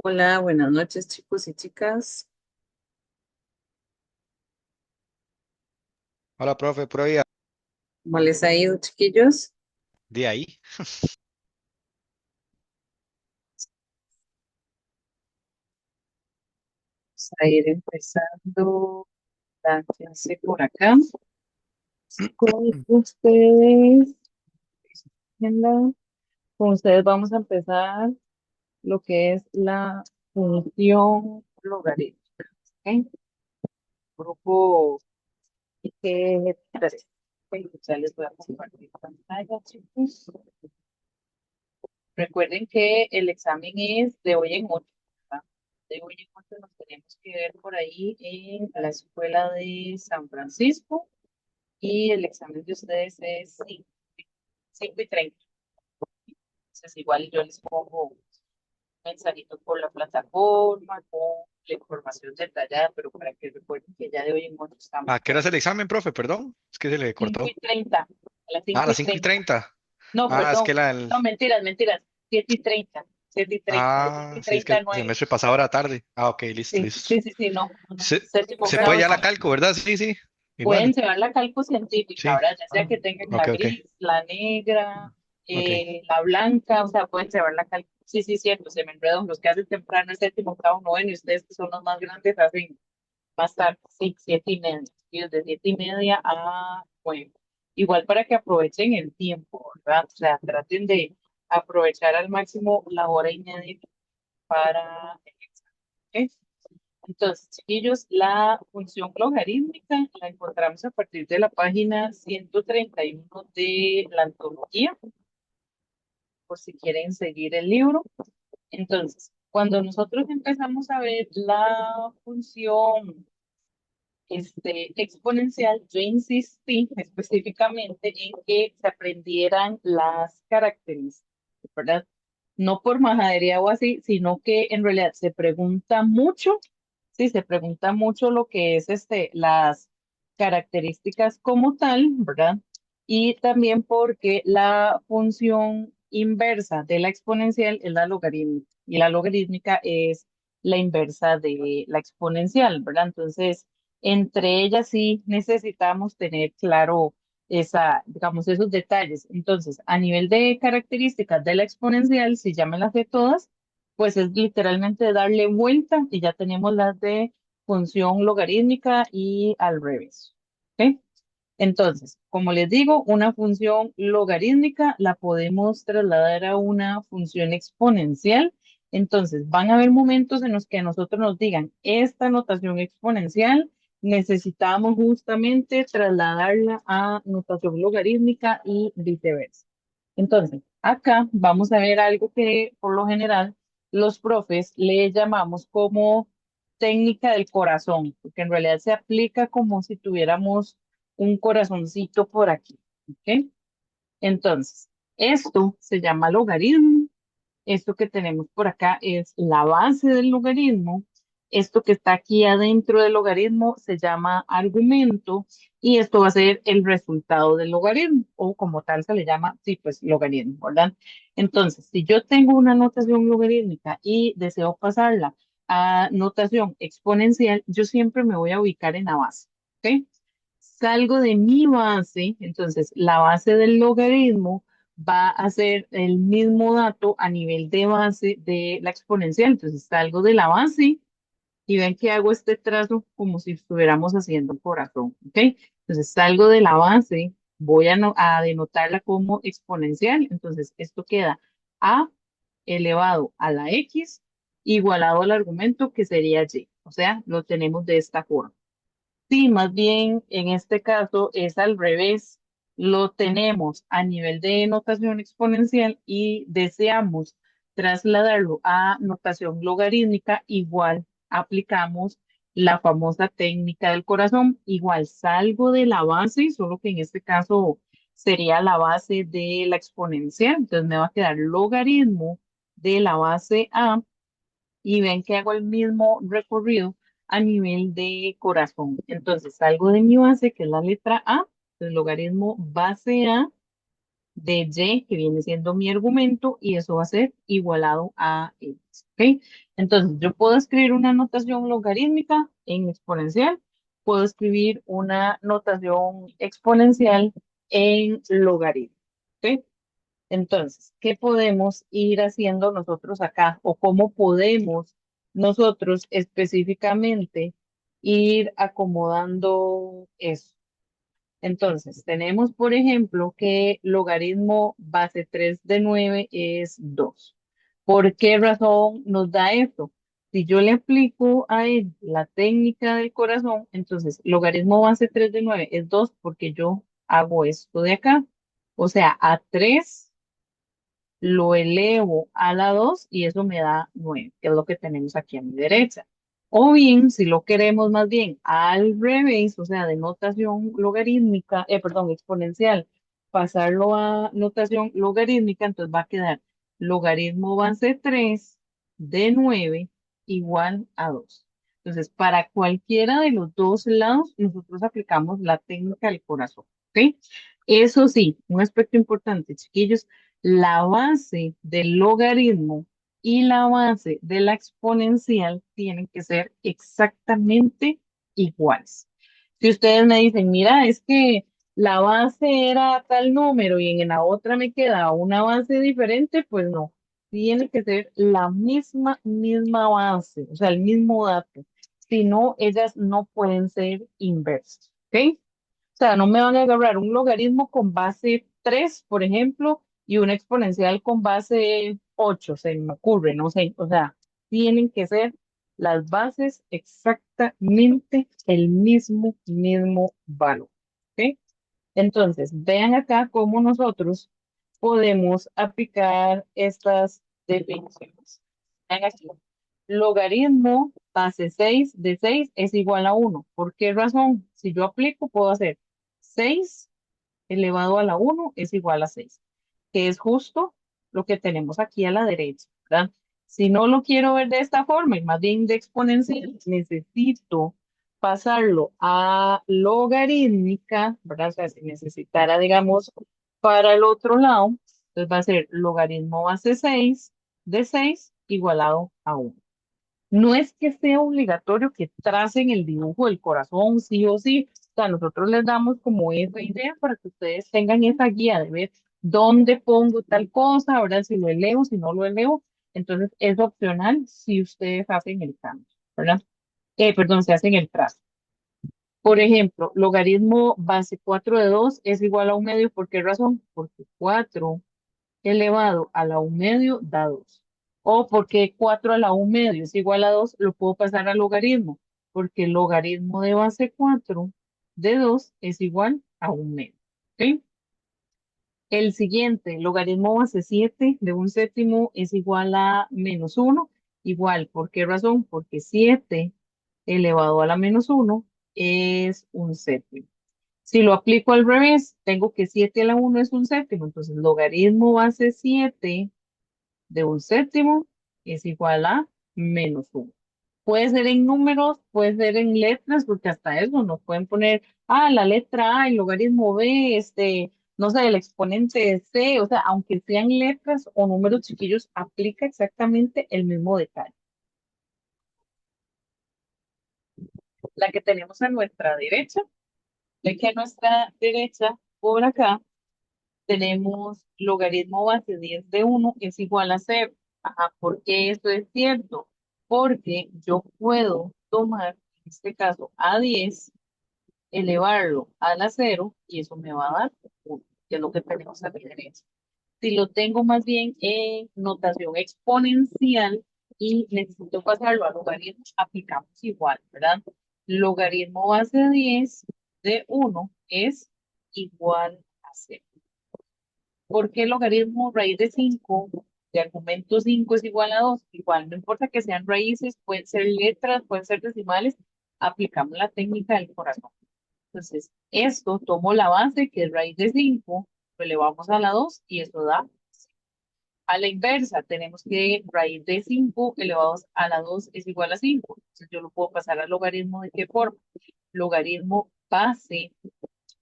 Hola, buenas noches chicos y chicas. Hola, profe, pura vida. ¿Cómo les ha ido, chiquillos? De ahí. Vamos a ir empezando la clase por acá con ustedes. Con ustedes vamos a empezar lo que es la función logarítmica. ¿Ok? Grupo G3. Ok, ya les voy a compartir pantalla, chicos. Recuerden que el examen es de hoy en 8, ¿verdad? De hoy en 8 nos tenemos que ver por ahí en la escuela de San Francisco y el examen de ustedes es 5:30. Entonces, igual yo les pongo un mensajito por la plataforma con la información detallada, pero para que recuerden que ya de hoy en 8 estamos ¿A qué hora por es el examen, profe? Perdón. Es que se le 5 cortó. y 30, a las Ah, a 5 y las cinco y 30. treinta. No, Ah, es perdón, que la. no, mentiras, mentiras, 7:30, 7:30, de 7 Ah, y sí, es que 30 a el 9. semestre pasado era tarde. Ah, ok, listo, Sí, listo. sí, sí, sí, no, no, no. Se, Séptimo se grado, puede ya la no. calco, ¿verdad? Sí, sí. Pueden Igual. llevar la calco científica, Sí. ¿verdad? Ya sea Ah, que tengan ok, la ok. gris, la negra, Ok. la blanca, o sea, pueden llevar la calco. Sí, sí, cierto, se me enredan los que hacen temprano, el séptimo, octavo, noveno, y ustedes que son los más grandes hacen más tarde, sí, 7:30. Y desde 7:30 a 9. Igual para que aprovechen el tiempo, ¿verdad? O sea, traten de aprovechar al máximo la hora y media para el examen. ¿Ok? Entonces, chiquillos, la función logarítmica la encontramos a partir de la página 131 de la antología, por si quieren seguir el libro. Entonces, cuando nosotros empezamos a ver la función exponencial, yo insistí específicamente en que se aprendieran las características, ¿verdad? No por majadería o así, sino que en realidad se pregunta mucho. Sí, se pregunta mucho lo que es las características como tal, ¿verdad? Y también porque la función inversa de la exponencial es la logarítmica y la logarítmica es la inversa de la exponencial, ¿verdad? Entonces, entre ellas sí necesitamos tener claro digamos, esos detalles. Entonces, a nivel de características de la exponencial, si ya me las sé todas, pues es literalmente darle vuelta y ya tenemos las de función logarítmica y al revés. ¿Ok? Entonces, como les digo, una función logarítmica la podemos trasladar a una función exponencial. Entonces, van a haber momentos en los que a nosotros nos digan, esta notación exponencial necesitamos justamente trasladarla a notación logarítmica y viceversa. Entonces, acá vamos a ver algo que por lo general los profes le llamamos como técnica del corazón, porque en realidad se aplica como si tuviéramos un corazoncito por aquí. ¿Ok? Entonces, esto se llama logaritmo. Esto que tenemos por acá es la base del logaritmo. Esto que está aquí adentro del logaritmo se llama argumento y esto va a ser el resultado del logaritmo o como tal se le llama, sí, pues logaritmo, ¿verdad? Entonces, si yo tengo una notación logarítmica y deseo pasarla a notación exponencial, yo siempre me voy a ubicar en la base, ¿ok? Salgo de mi base, entonces la base del logaritmo va a ser el mismo dato a nivel de base de la exponencial. Entonces salgo de la base y ven que hago este trazo como si estuviéramos haciendo un corazón, ¿ok? Entonces salgo de la base, voy a denotarla como exponencial. Entonces esto queda a elevado a la x igualado al argumento que sería y. O sea, lo tenemos de esta forma. Sí, más bien en este caso es al revés. Lo tenemos a nivel de notación exponencial y deseamos trasladarlo a notación logarítmica. Igual aplicamos la famosa técnica del corazón. Igual salgo de la base, solo que en este caso sería la base de la exponencial. Entonces me va a quedar logaritmo de la base A y ven que hago el mismo recorrido a nivel de corazón. Entonces salgo de mi base, que es la letra A, el logaritmo base A, de y, que viene siendo mi argumento, y eso va a ser igualado a x, ¿ok? Entonces, yo puedo escribir una notación logarítmica en exponencial, puedo escribir una notación exponencial en logaritmo, ¿ok? Entonces, ¿qué podemos ir haciendo nosotros acá? ¿O cómo podemos nosotros específicamente ir acomodando eso? Entonces, tenemos, por ejemplo, que logaritmo base 3 de 9 es 2. ¿Por qué razón nos da esto? Si yo le aplico a él la técnica del corazón, entonces logaritmo base 3 de 9 es 2 porque yo hago esto de acá. O sea, a 3 lo elevo a la 2 y eso me da 9, que es lo que tenemos aquí a mi derecha. O bien, si lo queremos más bien al revés, o sea, de notación logarítmica, perdón, exponencial, pasarlo a notación logarítmica, entonces va a quedar logaritmo base 3 de 9 igual a 2. Entonces, para cualquiera de los dos lados, nosotros aplicamos la técnica del corazón, ¿ok? Eso sí, un aspecto importante, chiquillos, la base del logaritmo y la base de la exponencial tienen que ser exactamente iguales. Si ustedes me dicen, mira, es que la base era tal número y en la otra me queda una base diferente, pues no, tiene que ser la misma base, o sea, el mismo dato. Si no, ellas no pueden ser inversas, ¿ok? O sea, no me van a agarrar un logaritmo con base 3, por ejemplo, y una exponencial con base 8, se me ocurre, no sé. O sea, tienen que ser las bases exactamente el mismo valor. ¿Ok? Entonces, vean acá cómo nosotros podemos aplicar estas definiciones. Vean aquí. Logaritmo base 6 de 6 es igual a 1. ¿Por qué razón? Si yo aplico, puedo hacer 6 elevado a la 1 es igual a 6, que es justo lo que tenemos aquí a la derecha, ¿verdad? Si no lo quiero ver de esta forma, y más bien de exponencial, necesito pasarlo a logarítmica, ¿verdad? O sea, si necesitara, digamos, para el otro lado, entonces va a ser logaritmo base 6 de 6 igualado a 1. No es que sea obligatorio que tracen el dibujo del corazón, sí o sí. O sea, nosotros les damos como esa idea para que ustedes tengan esa guía de ver dónde pongo tal cosa, ahora si lo elevo, si no lo elevo. Entonces es opcional si ustedes hacen el cambio, ¿verdad? Perdón, se hacen el trazo. Por ejemplo, logaritmo base 4 de 2 es igual a un medio. ¿Por qué razón? Porque 4 elevado a la 1 medio da 2. O porque 4 a la 1 medio es igual a 2, lo puedo pasar al logaritmo, porque el logaritmo de base 4 de 2 es igual a 1 medio. ¿Ok? El siguiente, logaritmo base 7 de un séptimo es igual a menos 1. Igual, ¿por qué razón? Porque 7 elevado a la menos 1 es un séptimo. Si lo aplico al revés, tengo que 7 a la 1 es un séptimo, entonces logaritmo base 7 de un séptimo es igual a menos 1. Puede ser en números, puede ser en letras, porque hasta eso nos pueden poner, la letra A, el logaritmo B, no sé, el exponente C, o sea, aunque sean letras o números chiquillos, aplica exactamente el mismo detalle. La que tenemos a nuestra derecha, de que a nuestra derecha, por acá, tenemos logaritmo base 10 de 1 es igual a 0. Ajá, ¿por qué eso es cierto? Porque yo puedo tomar, en este caso, a 10, elevarlo a la 0 y eso me va a dar 1, que es lo que tenemos a mi derecha. Si lo tengo más bien en notación exponencial y necesito pasarlo a logaritmo, aplicamos igual, ¿verdad? Logaritmo base 10 de 1 es igual a 0. ¿Por qué el logaritmo raíz de 5 de argumento 5 es igual a 2? Igual, no importa que sean raíces, pueden ser letras, pueden ser decimales, aplicamos la técnica del corazón. Entonces, esto tomo la base, que es raíz de 5, lo elevamos a la 2 y eso da. A la inversa, tenemos que raíz de 5 elevados a la 2 es igual a 5. Entonces, yo lo puedo pasar al logaritmo de qué forma. Logaritmo base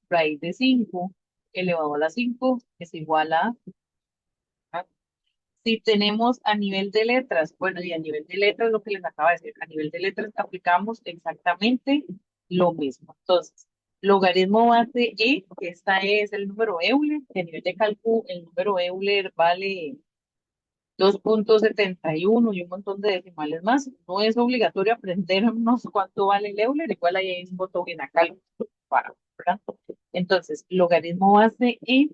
raíz de 5 elevado a la 5 es igual a... Si tenemos a nivel de letras, bueno, y a nivel de letras lo que les acaba de decir, a nivel de letras aplicamos exactamente lo mismo. Entonces, logaritmo base E, que esta E es el número Euler, que a nivel de cálculo el número Euler vale 2,71 y un montón de decimales más. No es obligatorio aprendernos cuánto vale el Euler, igual ahí hay un botón en la cálculo para, ¿verdad? Entonces, logaritmo base E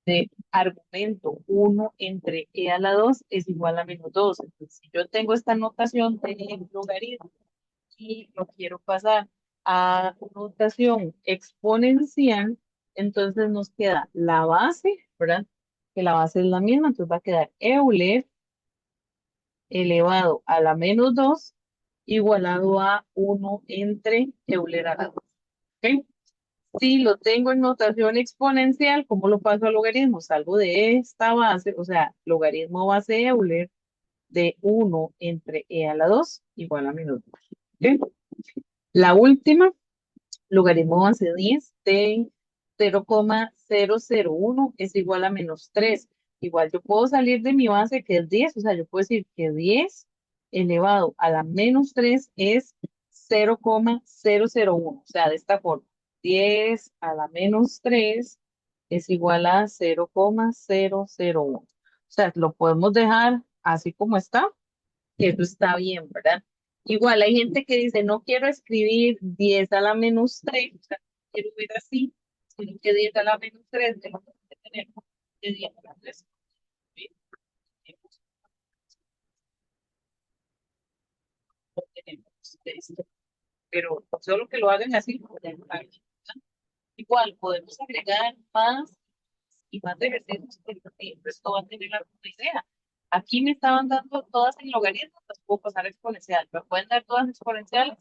de argumento 1 entre e a la 2 es igual a -2. Entonces, si yo tengo esta notación de logaritmo y lo quiero pasar a notación exponencial, entonces nos queda la base, ¿verdad? Que la base es la misma, entonces va a quedar Euler elevado a la -2 igualado a 1 entre Euler a la 2. ¿Ok? Si lo tengo en notación exponencial, ¿cómo lo paso a logaritmo? Salgo de esta base, o sea, logaritmo base Euler de 1 entre e a la 2 igual a -2. ¿Ok? La última, logaritmo base 10 de 0,001 es igual a -3. Igual yo puedo salir de mi base que es 10, o sea, yo puedo decir que 10 elevado a la -3 es 0,001, o sea, de esta forma. 10 a la -3 es igual a 0,001. O sea, lo podemos dejar así como está, que eso está bien, ¿verdad? Igual hay gente que dice, no quiero escribir 10 a la -3, o sea, quiero ver así, sino que 10 a la -3 tenemos que tener de 10 a la 3. ¿Sí? Tenemos esto. Pero solo que lo hagan así, pues, ya está bien, ¿verdad? Igual podemos agregar más y más ejercicios, porque siempre esto va a tener la misma idea. Aquí me estaban dando todas en logaritmos, las puedo pasar a exponencial. ¿Me pueden dar todas exponenciales?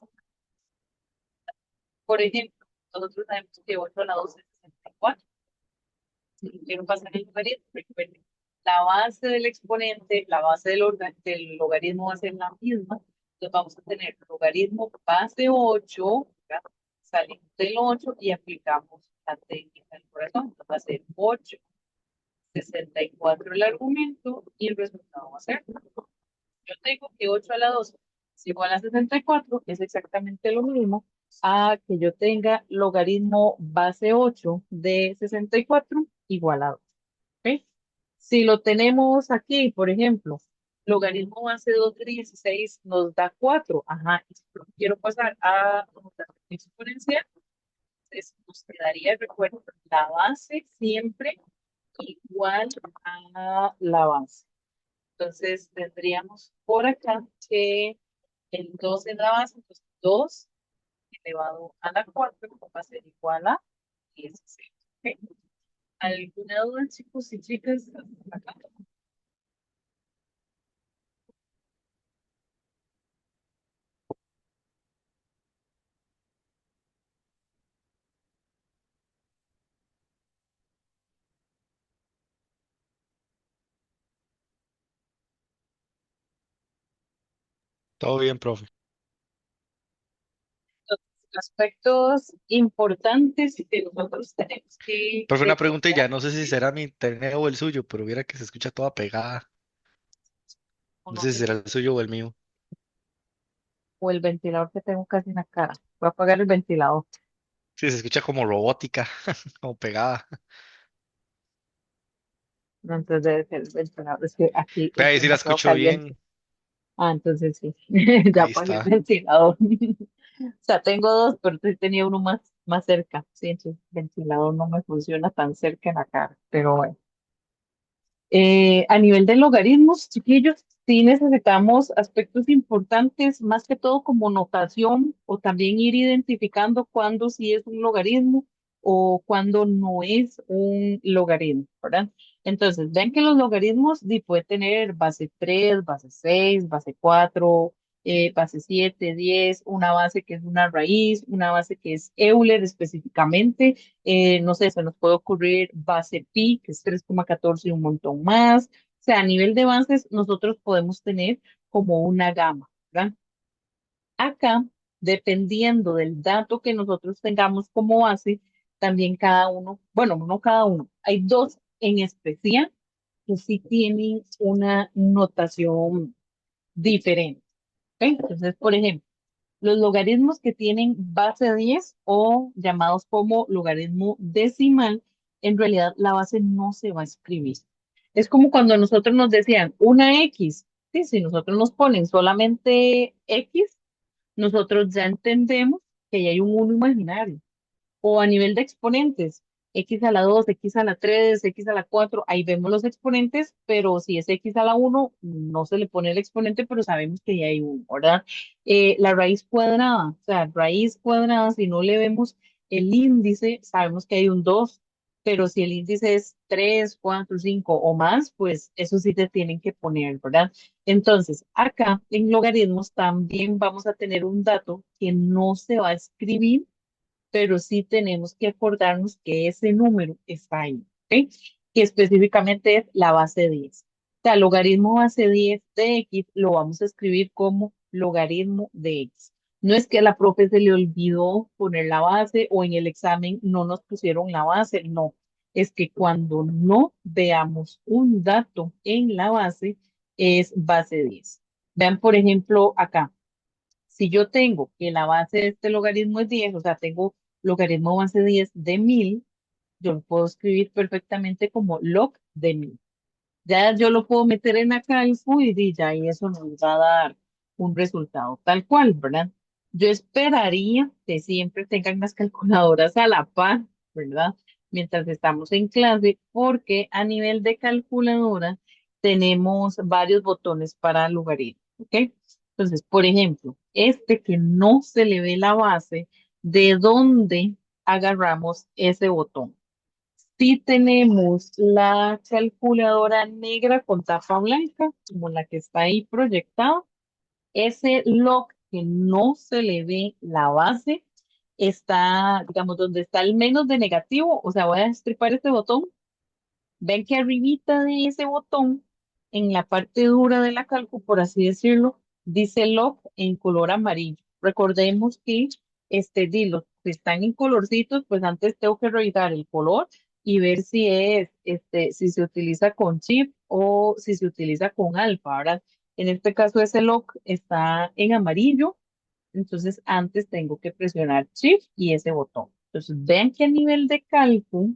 Por ejemplo, nosotros sabemos que 8 a la 2 es 64. Si yo quiero pasar el logaritmo, recuerden, la base del exponente, la base del logaritmo va a ser la misma. Entonces vamos a tener logaritmo base 8, ¿verdad? Salimos del 8 y aplicamos la técnica del corazón. Entonces va a ser 8, 64 el argumento y el resultado va a ser. Yo tengo que 8 a la 2 es igual a 64, es exactamente lo mismo a que yo tenga logaritmo base 8 de 64 igual a 2. ¿Ok? Si lo tenemos aquí, por ejemplo, logaritmo base 2 de 16 nos da 4. Ajá, y si yo quiero pasar a notación exponencial, entonces nos quedaría, recuerdo, la base siempre igual a la base. Entonces tendríamos por acá que el 2 en la base, entonces 2 elevado a la 4 va a ser igual a 16. ¿Ok? ¿Alguna duda, chicos y chicas? Acá. Todo bien, profe. Los aspectos importantes que nosotros tenemos que Profe, una pregunta y recordar, ya no sé si será mi internet o el suyo, pero viera que se escucha toda pegada. o No no sé si sé será si, el suyo o el mío. o el ventilador que tengo casi en la cara. Voy a apagar el ventilador. Sí, se escucha como robótica, como pegada. No, entonces debe ser el ventilador. Es que aquí Ve es ahí sí la demasiado escucho caliente. bien. Ah, entonces sí. Ya Ahí apagué el está. ventilador. O sea, tengo dos, pero sí tenía uno más cerca. Sí, entonces el ventilador no me funciona tan cerca en la cara. Pero bueno. A nivel de logaritmos, chiquillos, sí necesitamos aspectos importantes, más que todo como notación o también ir identificando cuándo sí es un logaritmo o cuándo no es un logaritmo, ¿verdad? Entonces, ven que los logaritmos pueden tener base 3, base 6, base 4, base 7, 10, una base que es una raíz, una base que es Euler específicamente, no sé, se nos puede ocurrir base pi, que es 3,14 y un montón más. O sea, a nivel de bases, nosotros podemos tener como una gama, ¿verdad? Acá, dependiendo del dato que nosotros tengamos como base, también cada uno, bueno, no cada uno, hay dos en especial que sí tienen una notación diferente. ¿Ok? Entonces, por ejemplo, los logaritmos que tienen base 10 o llamados como logaritmo decimal, en realidad la base no se va a escribir. Es como cuando nosotros nos decían una X, ¿sí? Si nosotros nos ponen solamente X, nosotros ya entendemos que ya hay un uno imaginario. O a nivel de exponentes, x a la 2, x a la 3, x a la 4, ahí vemos los exponentes, pero si es x a la 1, no se le pone el exponente, pero sabemos que ya hay uno, ¿verdad? La raíz cuadrada, o sea, raíz cuadrada, si no le vemos el índice, sabemos que hay un 2, pero si el índice es 3, 4, 5 o más, pues eso sí te tienen que poner, ¿verdad? Entonces, acá en logaritmos también vamos a tener un dato que no se va a escribir, pero sí tenemos que acordarnos que ese número está ahí, ¿ok? Que específicamente es la base 10. O sea, logaritmo base 10 de x lo vamos a escribir como logaritmo de x. No es que a la profe se le olvidó poner la base o en el examen no nos pusieron la base, no. Es que cuando no veamos un dato en la base, es base 10. Vean, por ejemplo, acá. Si yo tengo que la base de este logaritmo es 10, o sea, tengo logaritmo base 10 de 1000, yo lo puedo escribir perfectamente como log de 1000. Ya yo lo puedo meter en la cálculo y ya y eso nos va a dar un resultado tal cual, ¿verdad? Yo esperaría que siempre tengan las calculadoras a la par, ¿verdad? Mientras estamos en clase, porque a nivel de calculadora tenemos varios botones para logaritmos, ¿ok? Entonces, por ejemplo, este que no se le ve la base, ¿de dónde agarramos ese botón? Sí tenemos la calculadora negra con tapa blanca, como la que está ahí proyectada. Ese log que no se le ve la base está, digamos, donde está el menos de negativo. O sea, voy a estripar este botón. Ven que arribita de ese botón, en la parte dura de la calco, por así decirlo, dice log en color amarillo. Recordemos que los que están en colorcitos, pues antes tengo que revisar el color y ver si es, si se utiliza con chip o si se utiliza con alfa, ¿verdad? En este caso ese log está en amarillo, entonces antes tengo que presionar shift y ese botón. Entonces vean que a nivel de cálculo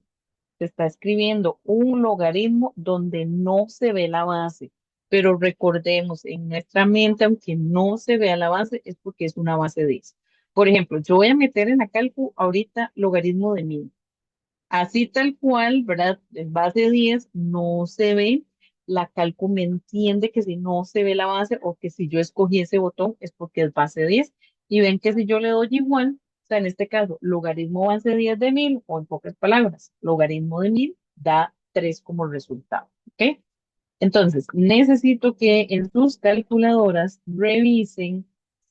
se está escribiendo un logaritmo donde no se ve la base. Pero recordemos, en nuestra mente, aunque no se vea la base, es porque es una base 10. Por ejemplo, yo voy a meter en la cálculo ahorita logaritmo de 1000. Así tal cual, ¿verdad? En base 10 no se ve. La cálculo me entiende que si no se ve la base o que si yo escogí ese botón es porque es base 10. Y ven que si yo le doy igual, o sea, en este caso, logaritmo base 10 de 1000, o en pocas palabras, logaritmo de 1000 da 3 como resultado. ¿Ok? Entonces, necesito que en sus calculadoras revisen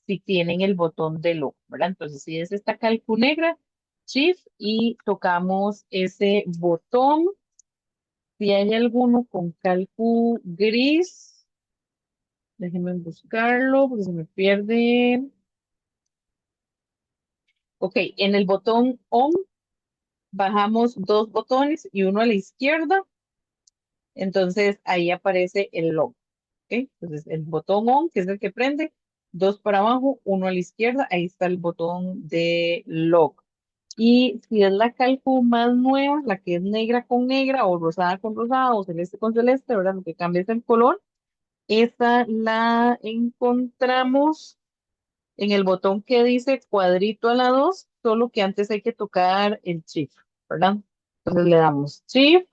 si tienen el botón de log, ¿verdad? Entonces, si es esta calcu negra, Shift y tocamos ese botón. Si hay alguno con calcu gris, déjenme buscarlo porque se me pierde. Ok, en el botón On bajamos dos botones y uno a la izquierda, entonces ahí aparece el log. ¿Ok? Entonces el botón on, que es el que prende, dos para abajo, uno a la izquierda, ahí está el botón de log. Y si es la calco más nueva, la que es negra con negra o rosada con rosada o celeste con celeste, ¿verdad? Lo que cambia es el color. Esa la encontramos en el botón que dice cuadrito a la 2, solo que antes hay que tocar el shift, ¿verdad? Entonces le damos shift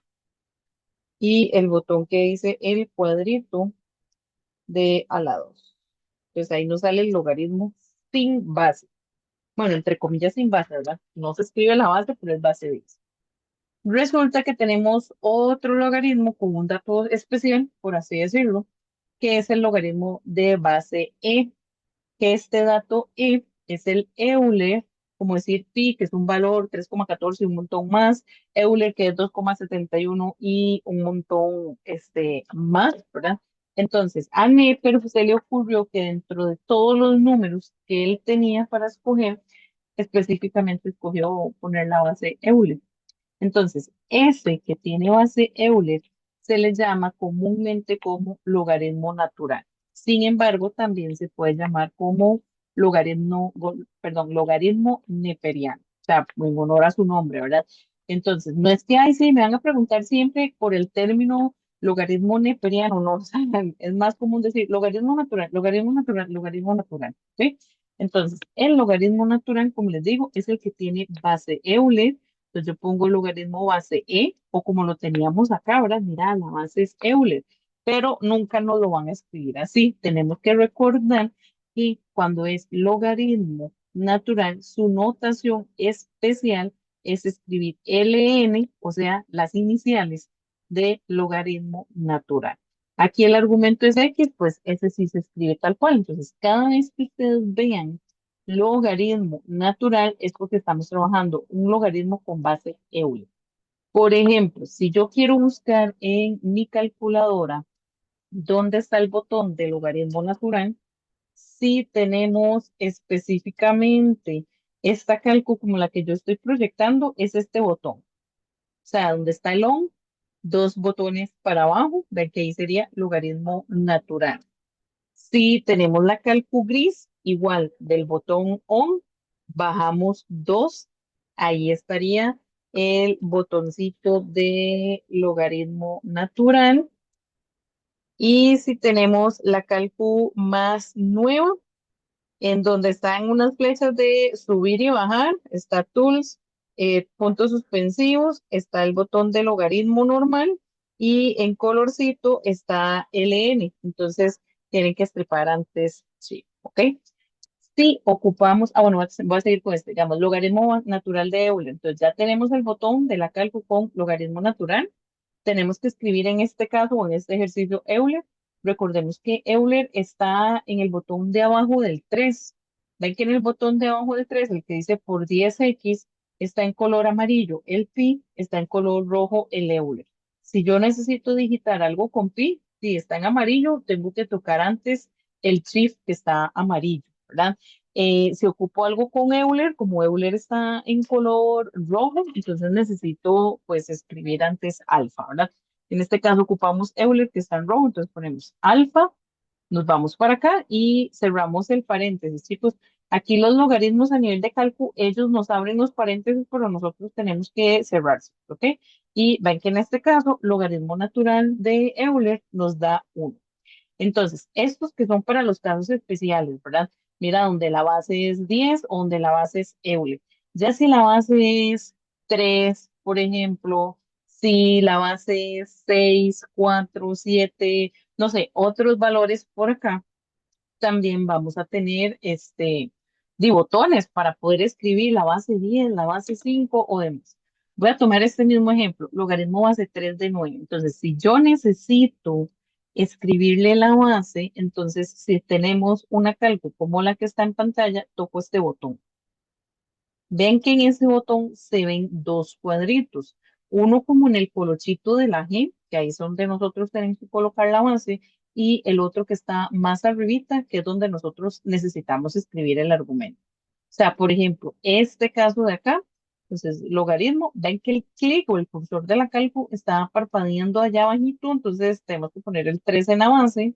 y el botón que dice el cuadrito de a la 2. Entonces ahí nos sale el logaritmo sin base. Bueno, entre comillas sin base, ¿verdad? No se escribe la base, pero es base 10. Resulta que tenemos otro logaritmo con un dato especial, por así decirlo, que es el logaritmo de base e, que este dato e es el Euler, como decir pi, que es un valor 3,14 y un montón más, Euler, que es 2,71 y un montón más, ¿verdad? Entonces, a Neper se le ocurrió que dentro de todos los números que él tenía para escoger, específicamente escogió poner la base Euler. Entonces, ese que tiene base Euler se le llama comúnmente como logaritmo natural. Sin embargo, también se puede llamar como logaritmo neperiano, o sea, en honor a su nombre, ¿verdad? Entonces, no es que, ay, sí, me van a preguntar siempre por el término logaritmo neperiano, no, o sea, es más común decir logaritmo natural, logaritmo natural, logaritmo natural, ¿sí? Entonces, el logaritmo natural, como les digo, es el que tiene base Euler. Entonces yo pongo el logaritmo base E, o como lo teníamos acá, ahora, mira, la base es Euler, pero nunca nos lo van a escribir así. Tenemos que recordar que cuando es logaritmo natural, su notación especial es escribir LN, o sea, las iniciales de logaritmo natural. Aquí el argumento es X, pues ese sí se escribe tal cual. Entonces, cada vez que ustedes vean logaritmo natural es porque estamos trabajando un logaritmo con base Euler. Por ejemplo, si yo quiero buscar en mi calculadora dónde está el botón de logaritmo natural, si tenemos específicamente esta cálculo como la que yo estoy proyectando, es este botón. O sea, donde está el on, dos botones para abajo, ven que ahí sería logaritmo natural. Si tenemos la calcu gris, igual del botón on, bajamos dos, ahí estaría el botoncito de logaritmo natural. Y si tenemos la calcu más nueva, en donde están unas flechas de subir y bajar, está tools, puntos suspensivos, está el botón de logaritmo normal y en colorcito está LN. Entonces tienen que estripar antes, sí, ¿ok? Si ocupamos, bueno, voy a seguir con este, digamos, logaritmo natural de Euler. Entonces ya tenemos el botón de la calcu con logaritmo natural. Tenemos que escribir en este caso o en este ejercicio Euler. Recordemos que Euler está en el botón de abajo del 3. Ven que en el botón de abajo del 3, el que dice por 10x, está en color amarillo el pi, está en color rojo el Euler. Si yo necesito digitar algo con pi, si está en amarillo, tengo que tocar antes el shift que está amarillo, ¿verdad? Si ocupo algo con Euler, como Euler está en color rojo, entonces necesito pues escribir antes alfa, ¿verdad? En este caso ocupamos Euler que está en rojo, entonces ponemos alfa, nos vamos para acá y cerramos el paréntesis, chicos. Aquí los logaritmos a nivel de cálculo, ellos nos abren los paréntesis, pero nosotros tenemos que cerrarse, ¿ok? Y ven que en este caso, logaritmo natural de Euler nos da 1. Entonces, estos que son para los casos especiales, ¿verdad? Mira, donde la base es 10 o donde la base es Euler. Ya si la base es 3, por ejemplo, si la base es 6, 4, 7, no sé, otros valores por acá, también vamos a tener botones para poder escribir la base 10, la base 5 o demás. Voy a tomar este mismo ejemplo, logaritmo base 3 de 9. Entonces, si yo necesito escribirle la base, entonces si tenemos una calco como la que está en pantalla, toco este botón. Ven que en ese botón se ven dos cuadritos, uno como en el colochito de la G, que ahí es donde nosotros tenemos que colocar la base, y el otro que está más arribita, que es donde nosotros necesitamos escribir el argumento. O sea, por ejemplo, este caso de acá, entonces logaritmo, ven que el clic o el cursor de la calco está parpadeando allá abajito, entonces tenemos que poner el 3 en la base,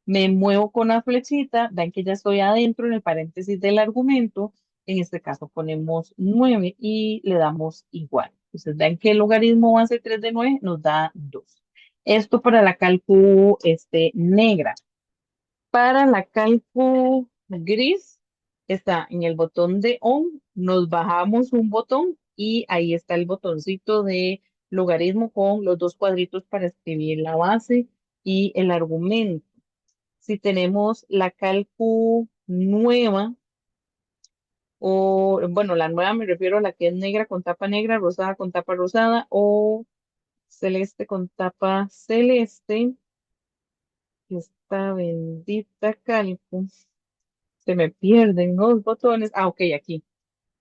me muevo con la flechita, ven que ya estoy adentro en el paréntesis del argumento. En este caso ponemos 9 y le damos igual. Entonces ven que el logaritmo base 3 de 9 nos da 2. Esto para la calcu negra. Para la calcu gris está en el botón de on, nos bajamos un botón y ahí está el botoncito de logaritmo con los dos cuadritos para escribir la base y el argumento. Si tenemos la calcu nueva, o bueno, la nueva me refiero a la que es negra con tapa negra, rosada con tapa rosada o celeste con tapa celeste. Esta bendita calcu, se me pierden los botones. Ah, ok, aquí.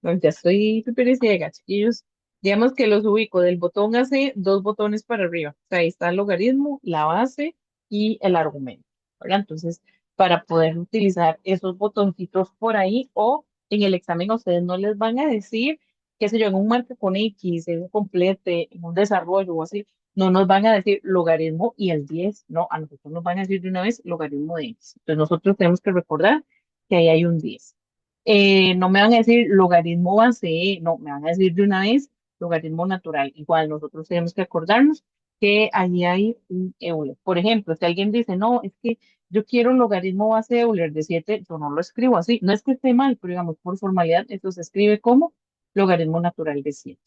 No, ya estoy súper ciega, chiquillos. Digamos que los ubico del botón AC, dos botones para arriba. O sea, ahí está el logaritmo, la base y el argumento, ¿verdad? Entonces, para poder utilizar esos botoncitos por ahí o En el examen a ustedes no les van a decir, qué sé yo, en un marco con X, en un complete, en un desarrollo o así, no nos van a decir logaritmo y el 10, no, a nosotros nos van a decir de una vez logaritmo de X. Entonces nosotros tenemos que recordar que ahí hay un 10. No me van a decir logaritmo base E, no, me van a decir de una vez logaritmo natural. Igual nosotros tenemos que acordarnos que allí hay un Euler. Por ejemplo, si alguien dice, no, es que yo quiero un logaritmo base de Euler de 7, yo no lo escribo así. No es que esté mal, pero digamos, por formalidad, esto se escribe como logaritmo natural de 7.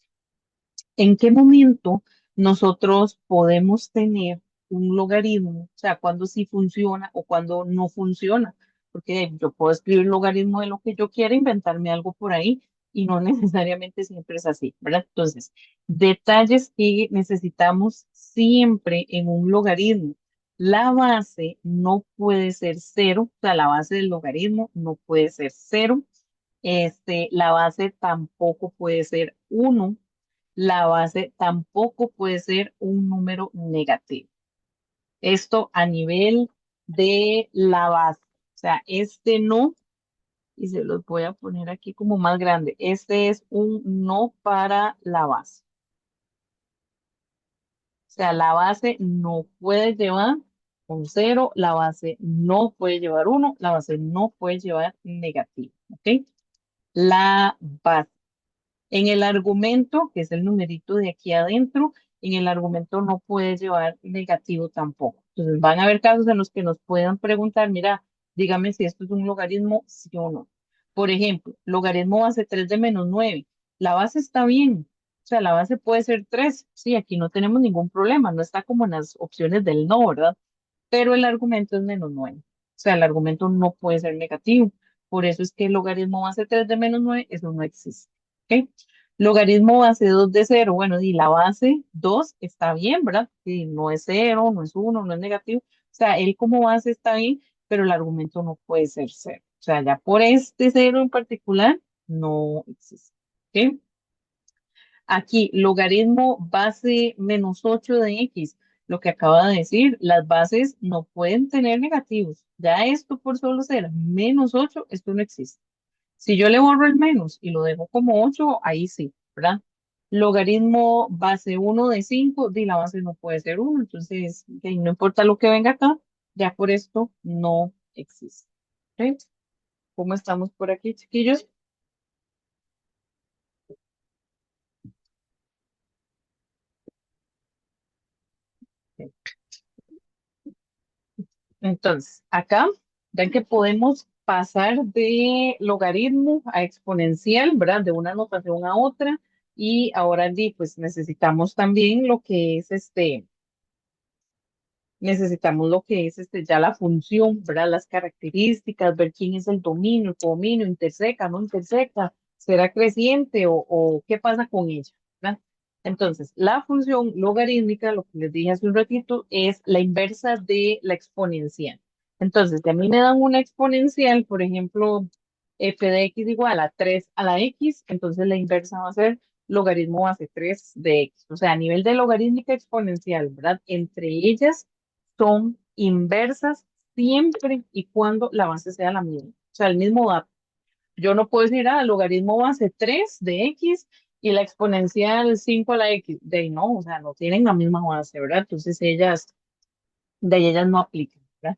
¿En qué momento nosotros podemos tener un logaritmo? O sea, cuando sí funciona o cuando no funciona. Porque yo puedo escribir logaritmo de lo que yo quiera, inventarme algo por ahí y no necesariamente siempre es así, ¿verdad? Entonces, detalles que necesitamos siempre en un logaritmo. La base no puede ser cero, o sea, la base del logaritmo no puede ser cero. La base tampoco puede ser uno, la base tampoco puede ser un número negativo. Esto a nivel de la base. O sea, este no, y se los voy a poner aquí como más grande. Este es un no para la base. O sea, la base no puede llevar un cero, la base no puede llevar uno, la base no puede llevar negativo. ¿Ok? La base. En el argumento, que es el numerito de aquí adentro, en el argumento no puede llevar negativo tampoco. Entonces van a haber casos en los que nos puedan preguntar, mira, dígame si esto es un logaritmo, sí o no. Por ejemplo, logaritmo base 3 de menos 9. La base está bien. O sea, la base puede ser 3. Sí, aquí no tenemos ningún problema. No está como en las opciones del no, ¿verdad? Pero el argumento es menos 9. O sea, el argumento no puede ser negativo. Por eso es que el logaritmo base 3 de menos 9, eso no existe. ¿Ok? Logaritmo base 2 de cero. Bueno, y la base 2 está bien, ¿verdad? Sí, no es cero, no es uno, no es negativo. O sea, él como base está bien, pero el argumento no puede ser cero. O sea, ya por este cero en particular, no existe. ¿Ok? Aquí, logaritmo base menos 8 de X, lo que acaba de decir, las bases no pueden tener negativos. Ya esto por solo ser menos 8, esto no existe. Si yo le borro el menos y lo dejo como 8, ahí sí, ¿verdad? Logaritmo base 1 de 5, di la base no puede ser 1, entonces no importa lo que venga acá, ya por esto no existe. ¿Ok? ¿Cómo estamos por aquí, chiquillos? Entonces, acá, ven que podemos pasar de logaritmo a exponencial, ¿verdad? De una notación a otra. Y ahora pues necesitamos también lo que es necesitamos lo que es ya la función, ¿verdad? Las características, ver quién es el dominio, el codominio, interseca, no interseca, será creciente o qué pasa con ella, ¿verdad? Entonces, la función logarítmica, lo que les dije hace un ratito, es la inversa de la exponencial. Entonces, si a mí me dan una exponencial, por ejemplo, f de x igual a 3 a la x, entonces la inversa va a ser logaritmo base 3 de x. O sea, a nivel de logarítmica exponencial, ¿verdad? Entre ellas son inversas siempre y cuando la base sea la misma. O sea, el mismo dato. Yo no puedo decir, logaritmo base 3 de x y la exponencial 5 a la x. De ahí no, o sea, no tienen la misma base, ¿verdad? Entonces de ahí ellas no aplican, ¿verdad?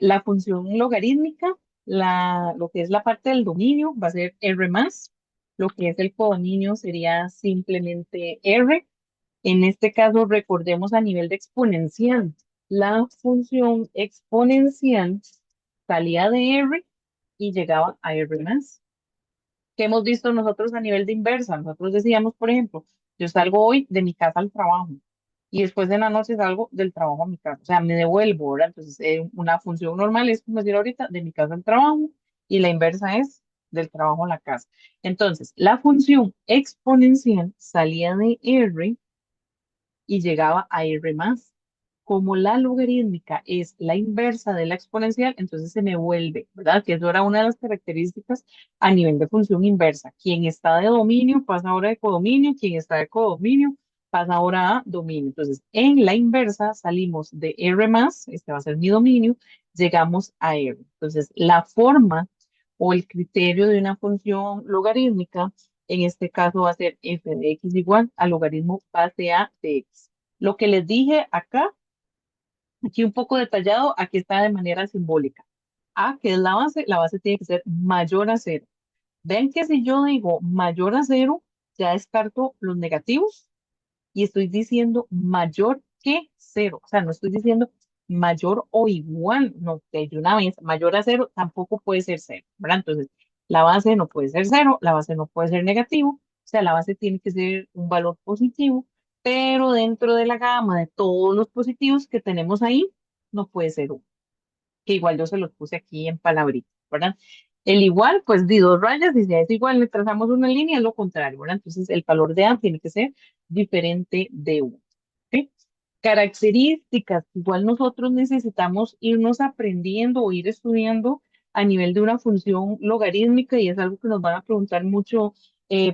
La función logarítmica, lo que es la parte del dominio, va a ser R más. Lo que es el codominio sería simplemente R. En este caso, recordemos a nivel de exponencial. La función exponencial salía de R y llegaba a R más. ¿Qué hemos visto nosotros a nivel de inversa? Nosotros decíamos, por ejemplo, yo salgo hoy de mi casa al trabajo y después de la noche salgo del trabajo a mi casa. O sea, me devuelvo, ¿verdad? Entonces, una función normal es como decir ahorita, de mi casa al trabajo y la inversa es del trabajo a la casa. Entonces, la función exponencial salía de R y llegaba a R más. Como la logarítmica es la inversa de la exponencial, entonces se me vuelve, ¿verdad? Que eso era una de las características a nivel de función inversa. Quien está de dominio pasa ahora de codominio, quien está de codominio pasa ahora a dominio. Entonces, en la inversa salimos de R más, este va a ser mi dominio, llegamos a R. Entonces, la forma o el criterio de una función logarítmica, en este caso va a ser f de x igual al logaritmo base a de x. Lo que les dije acá, aquí un poco detallado, aquí está de manera simbólica. A, que es la base tiene que ser mayor a cero. Ven que si yo digo mayor a cero, ya descarto los negativos y estoy diciendo mayor que cero. O sea, no estoy diciendo mayor o igual, no, de una vez, mayor a cero tampoco puede ser cero, ¿verdad? Entonces, la base no puede ser cero, la base no puede ser negativo, o sea, la base tiene que ser un valor positivo, pero dentro de la gama de todos los positivos que tenemos ahí, no puede ser uno, que igual yo se los puse aquí en palabritas, ¿verdad? El igual, pues di dos rayas, y si es igual, le trazamos una línea, es lo contrario, ¿verdad? Entonces, el valor de A tiene que ser diferente de uno. ¿Ok? Características, igual nosotros necesitamos irnos aprendiendo o ir estudiando a nivel de una función logarítmica y es algo que nos van a preguntar mucho,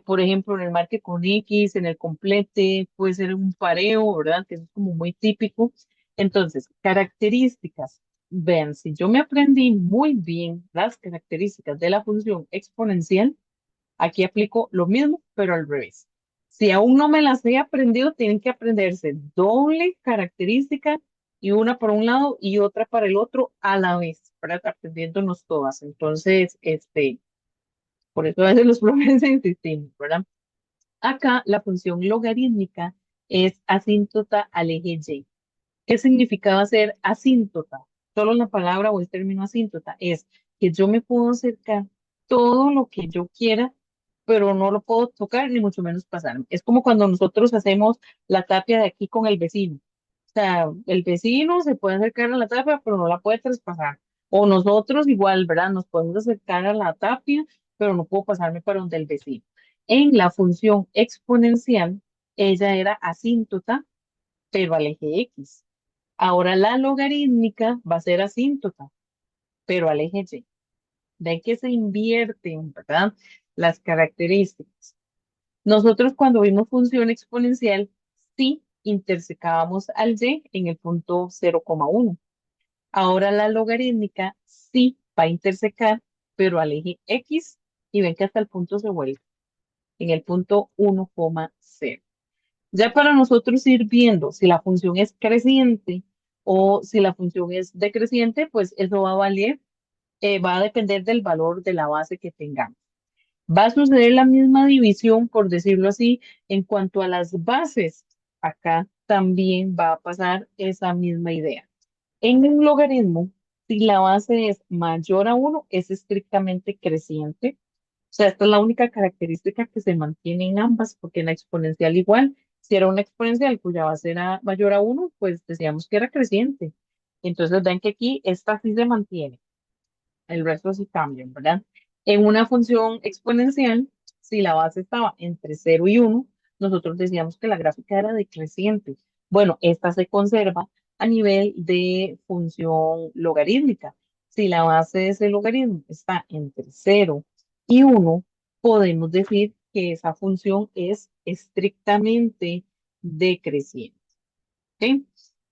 por ejemplo, en el marque con X, en el complete, puede ser un pareo, ¿verdad? Que es como muy típico. Entonces, características. Vean, si yo me aprendí muy bien las características de la función exponencial, aquí aplico lo mismo, pero al revés. Si aún no me las he aprendido, tienen que aprenderse doble característica y una por un lado y otra para el otro a la vez, para estar aprendiéndonos todas. Entonces, por eso a veces los profes insistimos, ¿verdad? Acá la función logarítmica es asíntota al eje Y. ¿Qué significaba ser asíntota? Solo la palabra o el término asíntota es que yo me puedo acercar todo lo que yo quiera, pero no lo puedo tocar ni mucho menos pasarme. Es como cuando nosotros hacemos la tapia de aquí con el vecino. O sea, el vecino se puede acercar a la tapia, pero no la puede traspasar. O nosotros igual, ¿verdad? Nos podemos acercar a la tapia, pero no puedo pasarme para donde el vecino. En la función exponencial, ella era asíntota, pero al eje X. Ahora la logarítmica va a ser asíntota, pero al eje Y. Ven que se invierten, ¿verdad? Las características. Nosotros cuando vimos función exponencial, sí intersecábamos al Y en el punto 0,1. Ahora la logarítmica sí va a intersecar, pero al eje X, y ven que hasta el punto se vuelve en el punto 1,0. Ya para nosotros ir viendo si la función es creciente o si la función es decreciente, pues eso va a valer, va a depender del valor de la base que tengamos. Va a suceder la misma división, por decirlo así, en cuanto a las bases. Acá también va a pasar esa misma idea. En un logaritmo, si la base es mayor a uno, es estrictamente creciente. O sea, esta es la única característica que se mantiene en ambas, porque en la exponencial igual, si era una exponencial cuya base era mayor a uno, pues decíamos que era creciente. Entonces ven que aquí esta sí se mantiene, el resto sí cambian, ¿verdad? En una función exponencial, si la base estaba entre cero y uno, nosotros decíamos que la gráfica era decreciente. Bueno, esta se conserva a nivel de función logarítmica. Si la base de ese logaritmo está entre cero y uno, podemos decir que esa función es estrictamente decreciente. ¿Ok?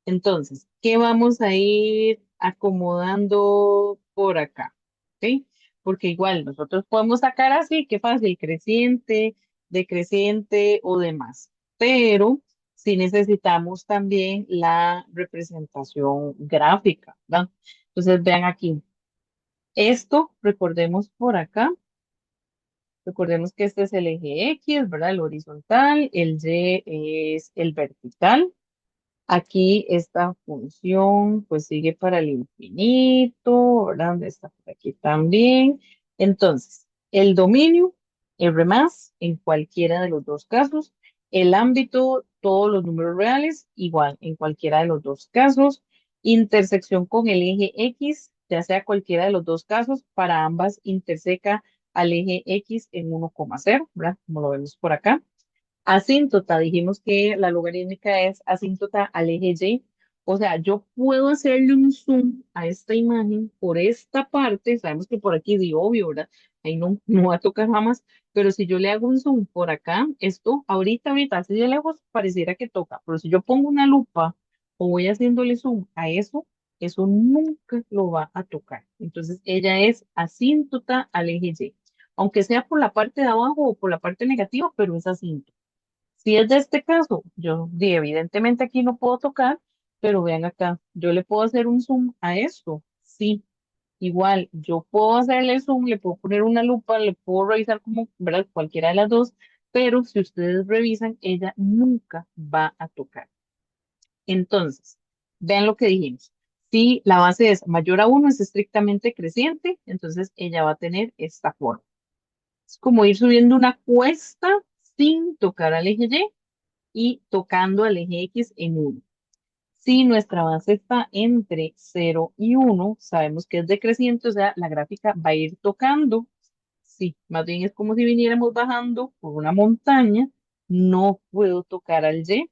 Entonces, ¿qué vamos a ir acomodando por acá? ¿Ok? Porque igual nosotros podemos sacar así, qué fácil, creciente, decreciente o demás. Pero sí necesitamos también la representación gráfica, ¿verdad? Entonces, vean aquí. Esto, recordemos por acá, recordemos que este es el eje X, ¿verdad? El horizontal, el Y es el vertical. Aquí esta función pues sigue para el infinito, ¿verdad? Está por aquí también. Entonces, el dominio, R más, en cualquiera de los dos casos. El ámbito, todos los números reales, igual, en cualquiera de los dos casos. Intersección con el eje X, ya sea cualquiera de los dos casos, para ambas interseca al eje X en 1,0, ¿verdad? Como lo vemos por acá. Asíntota, dijimos que la logarítmica es asíntota al eje Y. O sea, yo puedo hacerle un zoom a esta imagen por esta parte. Sabemos que por aquí di obvio, ¿verdad? Ahí no, no va a tocar jamás. Pero si yo le hago un zoom por acá, esto ahorita, así de lejos, pareciera que toca. Pero si yo pongo una lupa o voy haciéndole zoom a eso, eso nunca lo va a tocar. Entonces, ella es asíntota al eje Y, aunque sea por la parte de abajo o por la parte negativa, pero es asíntota. Si es de este caso, yo evidentemente aquí no puedo tocar, pero vean acá, yo le puedo hacer un zoom a esto, sí. Igual, yo puedo hacerle zoom, le puedo poner una lupa, le puedo revisar como, ¿verdad? Cualquiera de las dos, pero si ustedes revisan, ella nunca va a tocar. Entonces, vean lo que dijimos. Si la base es mayor a uno, es estrictamente creciente, entonces ella va a tener esta forma. Es como ir subiendo una cuesta sin tocar al eje Y y tocando al eje X en uno. Si nuestra base está entre 0 y 1, sabemos que es decreciente, o sea, la gráfica va a ir tocando. Sí, más bien es como si viniéramos bajando por una montaña. No puedo tocar al Y,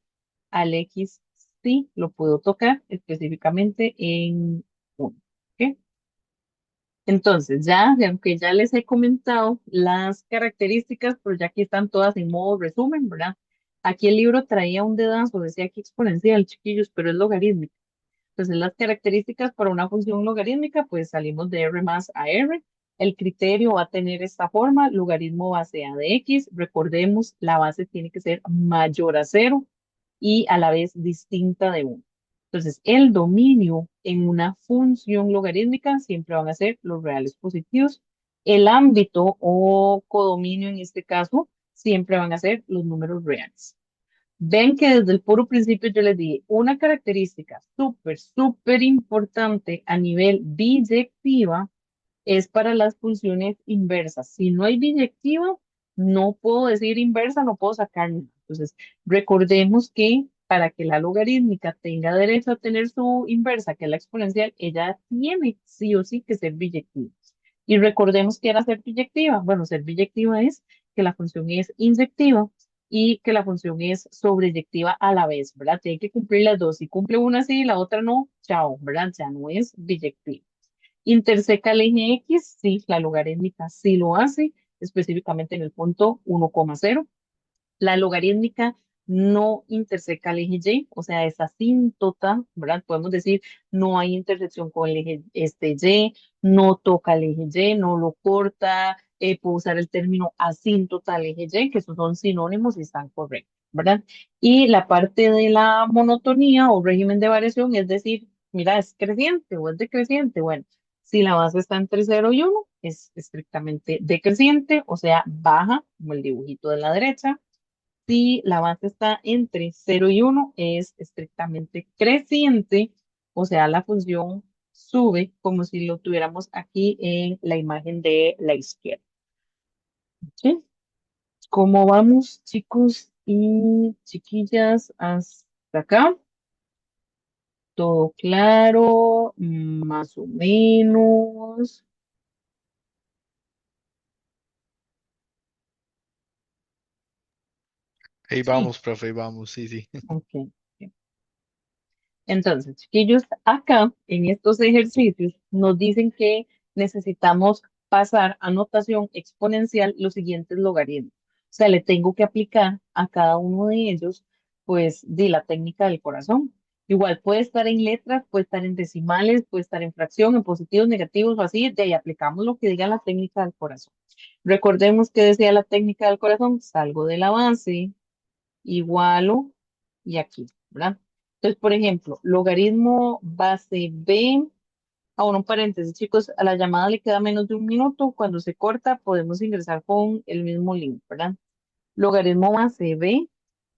al X sí lo puedo tocar específicamente en 1. ¿Ok? Entonces, ya, aunque ya les he comentado las características, pero ya que están todas en modo resumen, ¿verdad? Aquí el libro traía un dedazo, decía aquí exponencial, chiquillos, pero es logarítmico. Entonces, las características para una función logarítmica, pues salimos de R más a R. El criterio va a tener esta forma, logaritmo base A de X. Recordemos, la base tiene que ser mayor a cero y a la vez distinta de 1. Entonces, el dominio en una función logarítmica siempre van a ser los reales positivos. El ámbito o codominio en este caso siempre van a ser los números reales. Ven que desde el puro principio yo les dije, una característica súper, súper importante a nivel biyectiva es para las funciones inversas. Si no hay biyectiva, no puedo decir inversa, no puedo sacar nada. Entonces, recordemos que para que la logarítmica tenga derecho a tener su inversa, que es la exponencial, ella tiene sí o sí que ser biyectiva. Y recordemos que era ser biyectiva. Bueno, ser biyectiva es que la función es inyectiva y que la función es sobreyectiva a la vez, ¿verdad? Tiene que cumplir las dos. Si cumple una sí y la otra no, chao, ¿verdad? Ya no es biyectiva. Interseca el eje X, sí, la logarítmica sí lo hace, específicamente en el punto 1,0. La logarítmica no interseca el eje Y, o sea, es asíntota, ¿verdad? Podemos decir, no hay intersección con el eje Y, no toca el eje Y, no lo corta, puedo usar el término asíntota al eje Y, que esos son sinónimos y están correctos, ¿verdad? Y la parte de la monotonía o régimen de variación, es decir, mira, es creciente o es decreciente. Bueno, si la base está entre 0 y 1, es estrictamente decreciente, o sea, baja, como el dibujito de la derecha. Si la base está entre 0 y 1, es estrictamente creciente, o sea, la función sube como si lo tuviéramos aquí en la imagen de la izquierda. ¿Sí? ¿Cómo vamos, chicos y chiquillas, hasta acá? ¿Todo claro? Más o menos. Ahí Sí, vamos, profe, ahí vamos, sí, sí. ok. Entonces, chiquillos, acá en estos ejercicios nos dicen que necesitamos pasar a notación exponencial los siguientes logaritmos. O sea, le tengo que aplicar a cada uno de ellos, pues, de la técnica del corazón. Igual puede estar en letras, puede estar en decimales, puede estar en fracción, en positivos, negativos o así. De ahí aplicamos lo que diga la técnica del corazón. Recordemos que decía la técnica del corazón, salgo de la base, igualo y aquí, ¿verdad? Entonces, por ejemplo, logaritmo base B, un paréntesis, chicos, a la llamada le queda menos de un minuto. Cuando se corta, podemos ingresar con el mismo link, ¿verdad? Logaritmo base B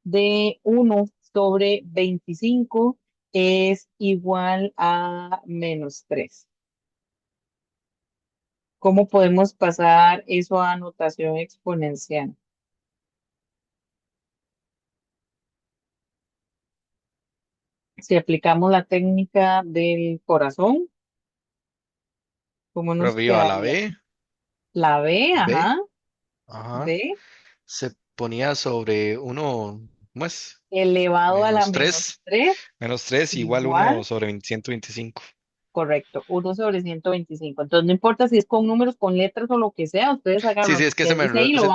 de 1/25 es igual a -3. ¿Cómo podemos pasar eso a notación exponencial? Si aplicamos la técnica del corazón, ¿cómo nos Profe, iba a la quedaría? B, La B, B, ajá, ajá, B se ponía sobre uno, ¿cómo es? elevado a la Menos menos 3, 3 menos 3 igual igual, uno sobre 125. correcto, 1/125. Entonces no importa si es con números, con letras o lo que sea, ustedes Sí, sí, agarran, es que se me, desde ahí lo se,